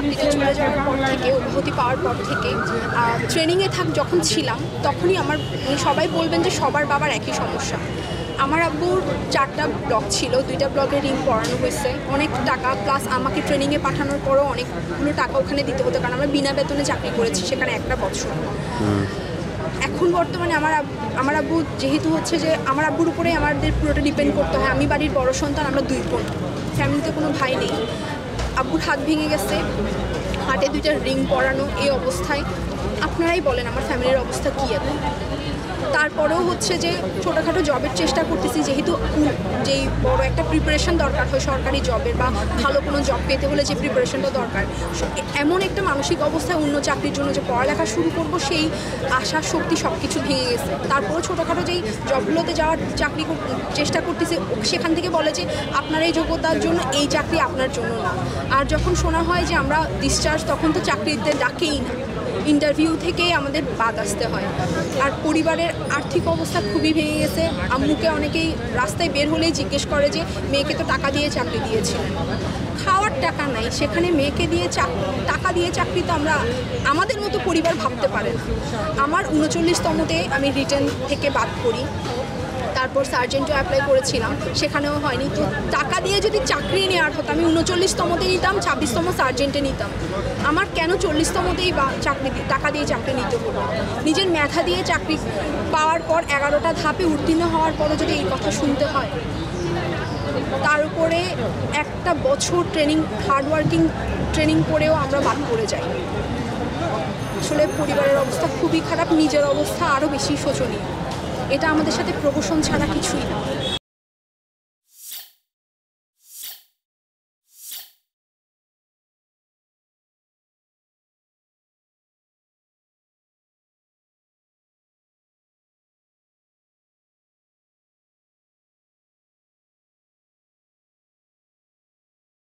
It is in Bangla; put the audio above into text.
চাকরিতে চলে যাওয়ার পর থেকে, অব্যাহতি পাওয়ার পর থেকে, ট্রেনিংয়ে যখন ছিলাম তখনই সবাই বলবেন যে সবার বাবার একই সমস্যা। আমার আব্বুর 4টা ব্লক ছিল, 2টা ব্লকে রিং পড়ানো হয়েছে, অনেক টাকা, প্লাস আমাকে ট্রেনিংয়ে পাঠানোর পরও অনেকগুলো টাকা ওখানে দিতে হতো, কারণ আমরা বিনা বেতনে চাকরি করেছি সেখানে 1টা বছর। এখন বর্তমানে আমার আব্বু যেহেতু হচ্ছে যে আমার আব্বুর উপরে আমাদের পুরোটা ডিপেন্ড করতে হয়। আমি বাড়ির বড় সন্তান, আমরা 2 বোন, ফ্যামিলিতে কোনো ভাই নেই। আব্বুর হাত ভেঙে গেছে, হাটে 2টা রিং পরানো, এই অবস্থায় আপনারাই বলেন আমার ফ্যামিলির অবস্থা কী এখন। তারপরেও হচ্ছে যে ছোটোখাটো জবের চেষ্টা করতেছি, যেহেতু যেই বড় একটা প্রিপারেশন দরকার হয় সরকারি জবের বা ভালো কোনো জব পেতে হলে যে প্রিপারেশনটা দরকার, এমন একটা মানসিক অবস্থায় অন্য চাকরির জন্য যে পড়ালেখা শুরু করব সেই আশার শক্তি সব কিছু ভেঙে গেছে। তারপরেও ছোটোখাটো যেই জবগুলোতে যাওয়ার চাকরি চেষ্টা করতেছি, সেখান থেকে বলে যে আপনার এই যোগ্যতার জন্য এই চাকরি আপনার জন্য না। আর যখন শোনা হয় যে আমরা ডিসচার্জ, তখন তো চাকরিতে ডাকেই না, ইন্টারভিউ থেকে আমাদের বাদ আসতে হয়। আর পরিবারের আর্থিক অবস্থা খুবই ভেঙে গেছে। আম্মুকে অনেকেই রাস্তায় বের হলেই জিজ্ঞেস করে যে মেয়েকে তো টাকা দিয়ে চাকরি দিয়েছিলেন, খাওয়ার টাকা নাই, সেখানে মেয়েকে দিয়ে টাকা দিয়ে চাকরি তো আমাদের মতো পরিবার ভাবতে পারে না। আমার 39তমতে আমি রিটেন থেকে বাদ করি, তারপর সার্জেন্টও অ্যাপ্লাই করেছিলাম, সেখানেও হয়নি। তো টাকা দিয়ে যদি চাকরি নেওয়ার হতো আমি 39তমতে নিতাম, 26তম সার্জেন্টে নিতাম। আমার কেন 40তমতেই টাকা দিয়ে চাকরি নিতে হলো? নিজের মেধা দিয়ে চাকরি পাওয়ার পর 11টা ধাপে উত্তীর্ণ হওয়ার পরও যদি এই কথা শুনতে হয়, তার উপরে 1টা বছর হার্ডওয়ার্কিং ট্রেনিং করেও আমরা বাদ পড়ে যাই। আসলে পরিবারের অবস্থা খুবই খারাপ, নিজের অবস্থা আরও বেশি শোচনীয়। এটা আমাদের সাথে প্রহসন ছাড়া কিছুই না।